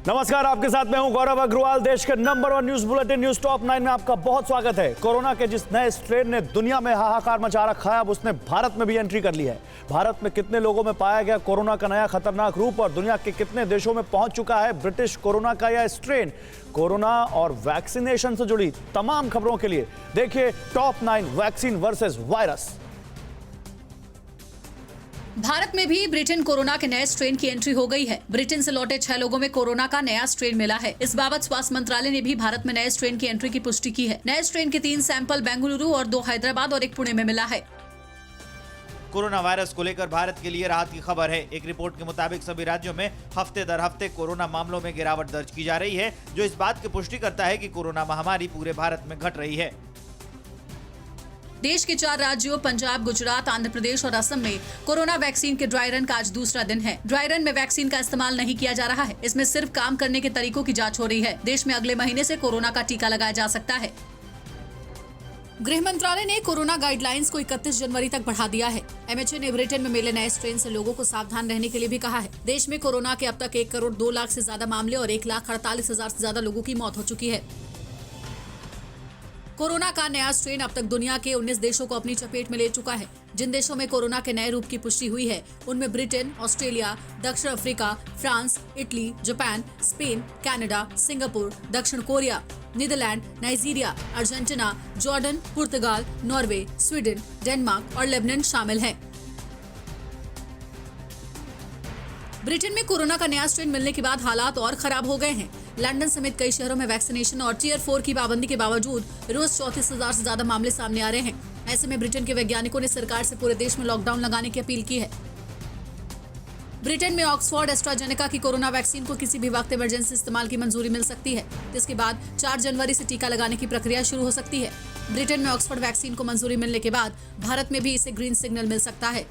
नमस्कार, आपके साथ मैं हूं गौरव अग्रवाल। देश के number 1 news bulletin news top 9 में आपका बहुत स्वागत है। कोरोना के जिस नए स्ट्रेन ने दुनिया में हाहाकार मचा रखा है, अब उसने भारत में भी एंट्री कर ली है। भारत में कितने लोगों में पाया गया कोरोना का नया खतरनाक रूप और दुनिया के कितने देशों में पहुंच चुका है ब्रिटिश कोरोना का यह स्ट्रेन। कोरोना और वैक्सीनेशन से जुड़ी तमाम खबरों के लिए देखिए top 9 vaccine versus virus. Bharat में भी ब्रिटेन कोरोना के नए स्ट्रेन की एंट्री हो गई है। ब्रिटेन से लौटे 6 लोगों में कोरोना का नया स्ट्रेन मिला है। इस बाबत स्वास्थ्य मंत्रालय ने भी भारत में नए स्ट्रेन की एंट्री की पुष्टि की है। नए स्ट्रेन के 3 सैंपल बेंगलुरु और 2 हैदराबाद और 1 पुणे में मिला है। कोरोना वायरस को लेकर भारत के लिए राहत की खबर है। एक रिपोर्ट के मुताबिक सभी राज्यों में हफ्ते दर हफ्ते कोरोना मामलों में गिरावट दर्ज की जा रही है, जो इस बात की पुष्टि करता है कि कोरोना महामारी पूरे भारत में घट रही है। देश के 4 राज्यों पंजाब, गुजरात, आंध्र प्रदेश और असम में कोरोना वैक्सीन के ड्राई रन का आज दूसरा दिन है। ड्राई रन में वैक्सीन का इस्तेमाल नहीं किया जा रहा है। इसमें सिर्फ काम करने के तरीकों की जांच हो रही है। देश में अगले महीने से कोरोना का टीका लगाया जा सकता है। गृह मंत्रालय ने कोरोना गाइडलाइंस को 31 जनवरी तक बढ़ा दिया है। MHA ने ब्रिटेन में मिले नए स्ट्रेन से लोगों को सावधान रहने के लिए भी कहा है। देश में कोरोना के अब तक 1 करोड़ 2 लाख से ज्यादा मामले और 1,48,000 से ज्यादा लोगों की मौत हो चुकी है। कोरोना का नया स्ट्रेन अब तक दुनिया के 19 देशों को अपनी चपेट में ले चुका है। जिन देशों में कोरोना के नए रूप की पुष्टि हुई है, उनमें ब्रिटेन, ऑस्ट्रेलिया, दक्षिण Africa, France, Italy, Japan, Spain, Canada, Singapore, दक्षिण Korea, Netherlands, Nigeria, Argentina, Jordan, पुर्तगाल, नॉर्वे, स्वीडन, डेनमार्क और लेबनान शामिल हैं। ब्रिटेन में कोरोना का नया स्ट्रेन मिलने के बाद हालात और खराब हो गए हैं। लंदन समेत कई शहरों में वैक्सीनेशन और टियर 4 की पाबंदी के बावजूद रोज 34,000 से ज्यादा मामले सामने आ रहे हैं। ऐसे में ब्रिटेन के वैज्ञानिकों ने सरकार से पूरे देश में लॉकडाउन लगाने की अपील की है। ब्रिटेन में ऑक्सफोर्ड एस्ट्राजेनेका की कोरोना वैक्सीन को किसी भी वक्त इमरजेंसी इस्तेमाल की मंजूरी मिल सकती है, जिसके बाद 4 जनवरी से टीका लगाने की प्रक्रिया शुरू हो सकती है। ब्रिटेन में ऑक्सफोर्ड वैक्सीन को मंजूरी मिलने के बाद भारत में भी इसे ग्रीन सिग्नल मिल सकता है।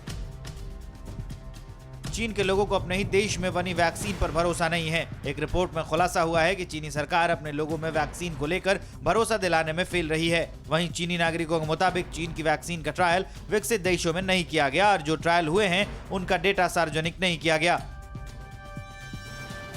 चीन के लोगों को अपने ही देश में बनी वैक्सीन पर भरोसा नहीं है। एक रिपोर्ट में खुलासा हुआ है कि चीनी सरकार अपने लोगों में वैक्सीन को लेकर भरोसा दिलाने में फेल रही है। वहीं चीनी नागरिकों के मुताबिक चीन की वैक्सीन का ट्रायल विकसित देशों में नहीं किया गया और जो ट्रायल हुए हैं उनका डेटा सार्वजनिक नहीं किया गया।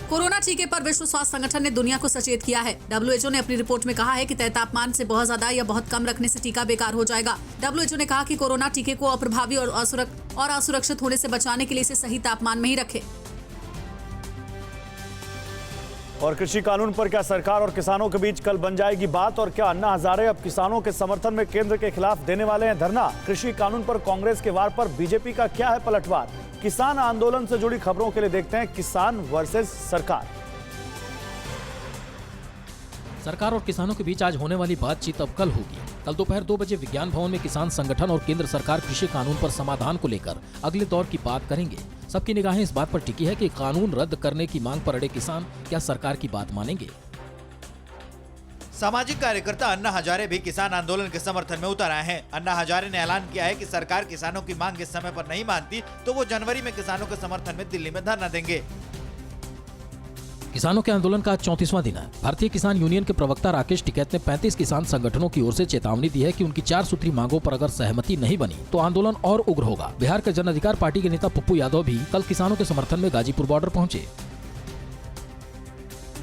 कोरोना टीके पर विश्व स्वास्थ्य संगठन ने दुनिया को सचेत किया है। WHO ने अपनी रिपोर्ट में कहा है कि तय तापमान से बहुत ज्यादा या बहुत कम रखने से टीका बेकार हो जाएगा। WHO ने कहा कि कोरोना टीके को अप्रभावी और असुरक्षित होने से बचाने के लिए इसे सही तापमान में ही रखें। और कृषि कानून पर क्या सरकार और किसानों के बीच कल बन जाएगी बात? और क्या अन्ना हजारे अब किसानों के समर्थन में केंद्र के खिलाफ देने वाले हैं धरना? कृषि कानून पर कांग्रेस के वार पर बीजेपी का क्या है पलटवार? किसान आंदोलन से जुड़ी खबरों के लिए देखते हैं किसान वर्सेस सरकार। सरकार और किसानों के बीच आज होने वाली बातचीत अब कल होगी। कल दोपहर 2 बजे विज्ञान भवन में किसान संगठन और केंद्र सरकार कृषि कानून पर समाधान को लेकर अगले दौर की बात करेंगे। सबकी निगाहें इस बात पर टिकी है कि कानून रद्द करने की मांग पर अड़े किसान क्या सरकार की बात मानेंगे। सामाजिक कार्यकर्ता अन्ना हजारे भी किसान आंदोलन के समर्थन में उतर आए हैं। अन्ना हजारे ने ऐलान किया है कि सरकार किसानों की मांग इस समय पर नहीं मानती तो वो जनवरी में किसानों के समर्थन में दिल्ली में धरना देंगे। किसानों के आंदोलन का आज 34वां दिन है। भारतीय किसान यूनियन के प्रवक्ता राकेश टिकैत ने 35 किसान संगठनों की ओर से चेतावनी दी है कि उनकी 4 सूत्री मांगों पर अगर सहमति नहीं बनी तो आंदोलन और उग्र होगा। बिहार के जन अधिकार पार्टी के नेता पप्पू यादव भी कल किसानों के समर्थन में गाजीपुर बॉर्डर पहुंचे।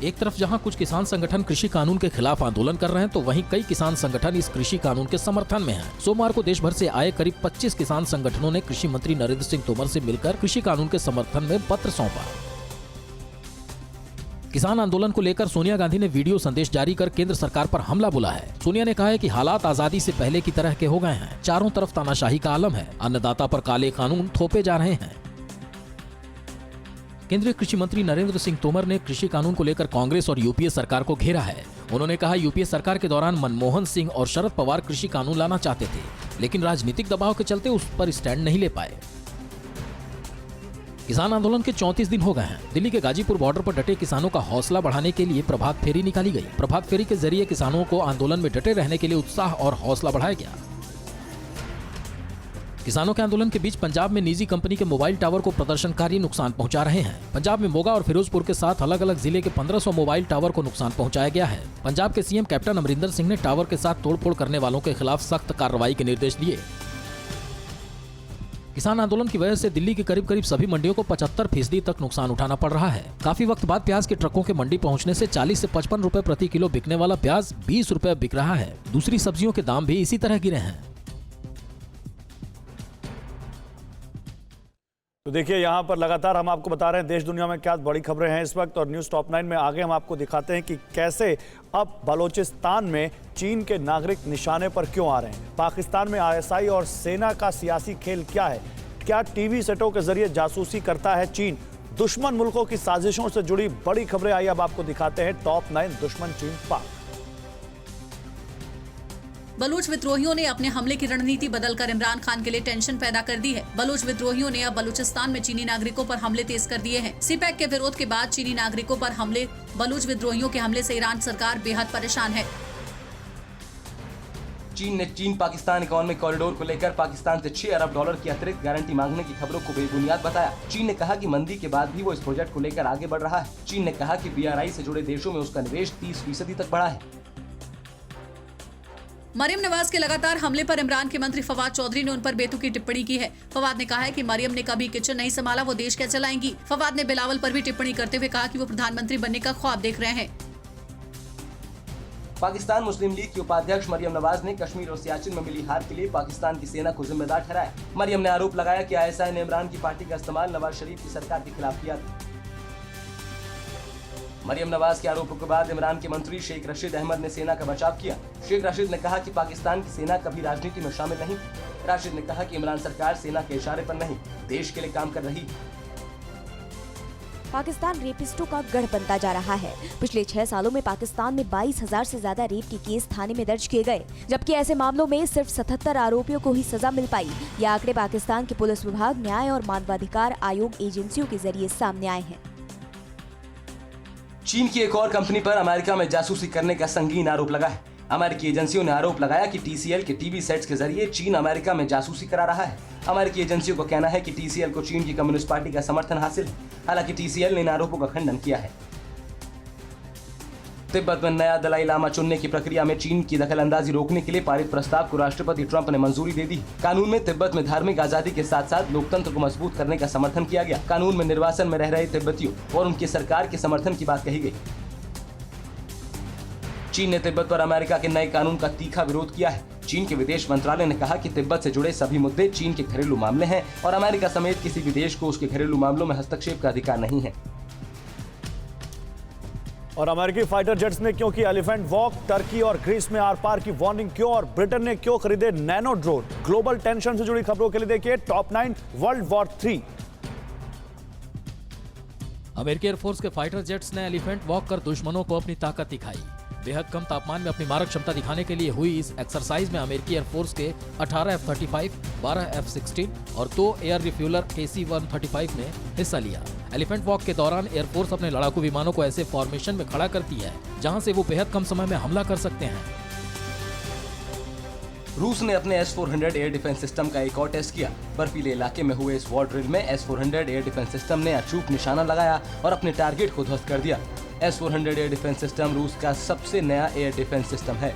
एक तरफ जहां कुछ किसान संगठन कृषि कानून के खिलाफ आंदोलन कर रहे हैं, तो वहीं कई किसान संगठन इस कृषि कानून के समर्थन में हैं। सोमवार को देश भर से आए करीब 25 किसान संगठनों ने कृषि मंत्री नरेंद्र सिंह तोमर से मिलकर कृषि कानून के समर्थन में पत्र सौंपा। किसान आंदोलन को लेकर सोनिया गांधी ने वीडियो संदेश जारी कर केंद्र सरकार पर हमला बोला है। सोनिया ने कहा है कि हालात आजादी से पहले की तरह के हो गए हैं। चारों तरफ तानाशाही का आलम है। अन्नदाता पर काले कानून थोपे जा रहे हैं। केंद्रीय कृषि मंत्री नरेंद्र सिंह तोमर ने कृषि कानून को लेकर कांग्रेस और यूपीए सरकार को घेरा है। उन्होंने कहा यूपीए सरकार के दौरान मनमोहन सिंह और शरद पवार कृषि कानून लाना चाहते थे, लेकिन राजनीतिक दबाव के चलते उस पर स्टैंड नहीं ले पाए। किसान आंदोलन के 34 दिन हो गए हैं। दिल्ली के गाजीपुर बॉर्डर पर डटे किसानों का हौसला बढ़ाने के लिए प्रभात फेरी निकाली गई। प्रभात फेरी के जरिए किसानों को आंदोलन में डटे रहने के लिए उत्साह और हौसला बढ़ाया गया। किसानों के आंदोलन के बीच पंजाब में निजी कंपनी के मोबाइल टावर को प्रदर्शनकारी नुकसान पहुंचा रहे हैं। पंजाब में मोगा और फिरोजपुर के साथ अलग अलग जिले के 1500 मोबाइल टावर को नुकसान पहुंचाया गया है। पंजाब के सीएम कैप्टन अमरिंदर सिंह ने टावर के साथ तोड़फोड़ करने वालों के खिलाफ सख्त कार्रवाई के निर्देश दिए। किसान आंदोलन की वजह से दिल्ली की करीब करीब सभी मंडियों को 75% तक नुकसान उठाना पड़ रहा है। काफी वक्त बाद प्याज के ट्रकों के मंडी पहुंचने से 40 से 55 रुपए प्रति किलो बिकने वाला प्याज 20 रुपए बिक रहा है। दूसरी सब्जियों के दाम भी इसी तरह गिरे हैं। तो देखिए यहाँ पर लगातार हम आपको बता रहे हैं देश दुनिया में क्या बड़ी खबरें हैं इस वक्त, और न्यूज़ टॉप 9 में आगे हम आपको दिखाते हैं कि कैसे अब बलूचिस्तान में चीन के नागरिक निशाने पर क्यों आ रहे हैं। पाकिस्तान में आईएसआई और सेना का सियासी खेल क्या है, क्या टीवी सेटों के जरिए जासूसी करता है चीन, दुश्मन मुल्कों की साजिशों से जुड़ी बड़ी खबरें आई अब आपको दिखाते हैं टॉप 9 दुश्मन चीन पाक। बलूच विद्रोहियों ने अपने हमले की रणनीति बदलकर इमरान खान के लिए टेंशन पैदा कर दी है। बलूच विद्रोहियों ने अब बलूचिस्तान में चीनी नागरिकों पर हमले तेज कर दिए हैं। सीपैक के विरोध के बाद चीनी नागरिकों पर हमले, बलूच विद्रोहियों के हमले से ईरान सरकार बेहद परेशान है। चीन ने चीन पाकिस्तान इकोनॉमिक कॉरिडोर को लेकर पाकिस्तान से $6 अरब की अतिरिक्त गारंटी मांगने की खबरों को बेबुनियाद बताया। चीन ने कहा कि मंदी के बाद भी वो इस प्रोजेक्ट को लेकर आगे बढ़ रहा है। चीन ने कहा कि BRI से जुड़े देशों में उसका निवेश 30% तक बढ़ा है। मरियम नवाज के लगातार हमले पर इमरान के मंत्री फवाद चौधरी ने उन पर बेतुकी टिप्पणी की है। फवाद ने कहा है कि मरियम ने कभी किचन नहीं संभाला, वो देश क्या चलाएंगी। फवाद ने बिलावल पर भी टिप्पणी करते हुए कहा कि वो प्रधानमंत्री बनने का ख्वाब देख रहे हैं। पाकिस्तान मुस्लिम लीग की उपाध्यक्ष मरियम नवाज ने कश्मीर और सियाचिन में मिली हार के लिए पाकिस्तान की सेना को जिम्मेदार ठहराया। मरियम ने आरोप लगाया कि ISI ने इमरान की पार्टी का इस्तेमाल नवाज शरीफ की सरकार के खिलाफ किया था। मरियम नवाज के आरोपों के बाद इमरान के मंत्री शेख रशीद अहमद ने सेना का बचाव किया। शेख रशीद ने कहा कि पाकिस्तान की सेना कभी राजनीति में शामिल नहीं थी। राशिद ने कहा कि इमरान सरकार सेना के इशारे पर नहीं, देश के लिए काम कर रही है। पाकिस्तान रेपिस्टों का गढ़ बनता जा रहा है। पिछले 6 सालों में पाकिस्तान में 22,000 से ज्यादा रेप के केस थाने में दर्ज किए गए, जबकि ऐसे मामलों में सिर्फ 77 आरोपियों को ही सजा मिल पाई। ये आंकड़े पाकिस्तान के पुलिस विभाग, न्याय और मानवाधिकार आयोग एजेंसियों के जरिए सामने आए हैं। चीन की एक और कंपनी पर अमेरिका में जासूसी करने का संगीन आरोप लगा है। अमेरिकी एजेंसियों ने आरोप लगाया कि TCL के टीवी सेट्स के जरिए चीन अमेरिका में जासूसी करा रहा है। अमेरिकी एजेंसियों का कहना है कि TCL को चीन की कम्युनिस्ट पार्टी का समर्थन हासिल है। हालांकि TCL ने इन आरोपों का खंडन किया है। तिब्बत में नया दलाई लामा चुनने की प्रक्रिया में चीन की दखलंदाजी रोकने के लिए पारित प्रस्ताव को राष्ट्रपति ट्रंप ने मंजूरी दे दी। कानून में तिब्बत में धार्मिक आजादी के साथ साथ लोकतंत्र को मजबूत करने का समर्थन किया गया। कानून में निर्वासन में रह रहे तिब्बतियों और उनकी सरकार के समर्थन की बात कही गई। चीन ने तिब्बत पर अमेरिका के नए कानून का तीखा विरोध किया है। चीन के विदेश मंत्रालय ने कहा कि तिब्बत से जुड़े सभी मुद्दे चीन के घरेलू मामले हैं और अमेरिका समेत किसी भी देश को उसके घरेलू मामलों में हस्तक्षेप का अधिकार नहीं है। और अमेरिकी फाइटर जेट्स ने क्यों की एलिफेंट वॉक, टर्की और ग्रीस में आर पार की वार्निंग क्यों, और ब्रिटेन ने क्यों खरीदे नैनो ड्रोन। ग्लोबल टेंशन से जुड़ी खबरों के लिए देखिए टॉप 9 वर्ल्ड वॉर 3। अमेरिकी एयरफोर्स के फाइटर जेट्स ने एलिफेंट वॉक कर दुश्मनों को अपनी ताकत दिखाई। बेहद कम तापमान में अपनी मारक क्षमता दिखाने के लिए हुई इस एक्सरसाइज में अमेरिकी एयरफोर्स के 18 F-35, 12 F-16 और 2 एयर रिफ्यूलर KC-135 ने हिस्सा लिया। एलिफेंट वॉक के दौरान एयरफोर्स अपने लड़ाकू विमानों को ऐसे फॉर्मेशन में खड़ा करती है जहां से वो बेहद कम समय में हमला कर सकते हैं। रूस ने अपने S-400 एयर डिफेंस सिस्टम का एक और टेस्ट किया। बर्फीले इलाके में हुए इस वॉर ड्रिल में S-400 एयर डिफेंस सिस्टम ने अचूक निशाना लगाया और अपने टारगेट को ध्वस्त कर दिया। S-400 एयर डिफेंस सिस्टम रूस का सबसे नया एयर डिफेंस सिस्टम है।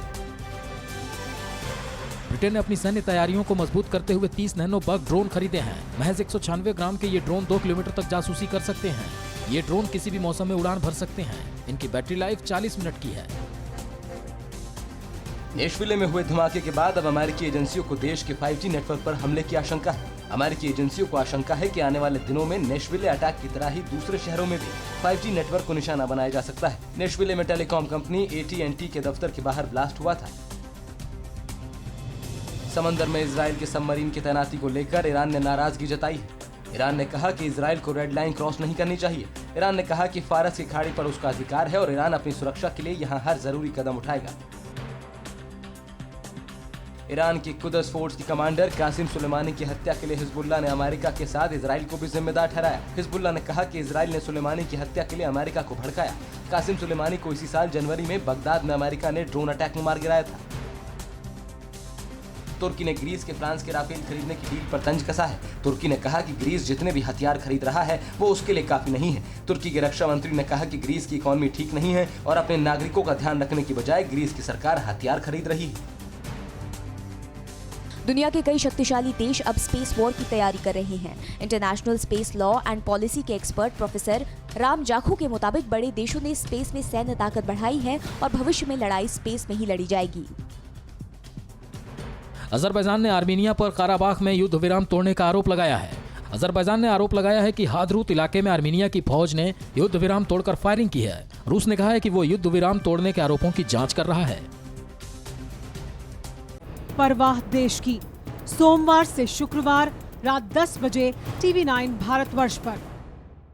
ब्रिटेन ने अपनी सैन्य तैयारियों को मजबूत करते हुए 30 नैनो बग ड्रोन खरीदे हैं। महज 196 ग्राम के ये ड्रोन 2 किलोमीटर तक जासूसी कर सकते हैं। ये ड्रोन किसी भी मौसम में उड़ान भर सकते हैं। इनकी बैटरी लाइफ 40 मिनट की है। नेशविले में हुए धमाके के बाद अब अमेरिकी एजेंसियों को देश के 5G नेटवर्क पर हमले की आशंका है। अमेरिकी एजेंसियों को आशंका है कि आने वाले दिनों में नेशविले अटैक की तरह ही दूसरे शहरों में भी 5G नेटवर्क को निशाना बनाया जा सकता है। नेशविले में टेलीकॉम कंपनी AT&T के दफ्तर के बाहर ब्लास्ट हुआ था। समंदर में इजराइल के सबमरीन की तैनाती को लेकर ईरान ने नाराजगी जताई है। ईरान ने कहा कि इजराइल को रेड लाइन क्रॉस नहीं करनी चाहिए। ईरान ने कहा कि फारस की खाड़ी पर उसका अधिकार है और ईरान अपनी सुरक्षा के लिए यहाँ हर जरूरी कदम उठाएगा। ईरान की कुदस फोर्स की कमांडर कासिम सुलेमानी की हत्या के लिए हिजबुल्लाह ने अमेरिका के साथ इजराइल को भी जिम्मेदार ठहराया। हिजबुल्लाह ने कहा कि इजराइल ने सुलेमानी की हत्या के लिए अमेरिका को भड़काया। कासिम सुलेमानी को इसी साल जनवरी में बगदाद में अमेरिका ने ड्रोन अटैक में मार गिराया था। तुर्की ने ग्रीस के फ्रांस के राफेल खरीदने की डील पर तंज कसा है। तुर्की ने कहा कि ग्रीस जितने भी हथियार खरीद रहा है वो उसके लिए काफी नहीं है। तुर्की के रक्षा मंत्री ने कहा कि ग्रीस की इकोनॉमी ठीक नहीं है और अपने नागरिकों का ध्यान रखने की बजाय ग्रीस की सरकार हथियार खरीद रही है। दुनिया के कई शक्तिशाली देश अब स्पेस वॉर की तैयारी कर रहे हैं। International space law and policy के एक्सपर्ट प्रोफेसर राम जाखू के मुताबिक बड़े देशों ने स्पेस में सैन्य ताकत बढ़ाई है और भविष्य में लड़ाई स्पेस में ही लड़ी जाएगी। अजरबैजान ने आर्मीनिया पर काराबाख में युद्ध विराम तोड़ने का आरोप लगाया है। अजरबैजान ने आरोप लगाया है कि हादरूत इलाके में आर्मीनिया की फौज ने युद्ध विराम तोड़कर फायरिंग की है। रूस ने कहा है कि वो युद्ध विराम तोड़ने के आरोपों की जांच कर रहा है। परवाह देश की, सोमवार से शुक्रवार रात 10 बजे TV9 भारतवर्ष पर।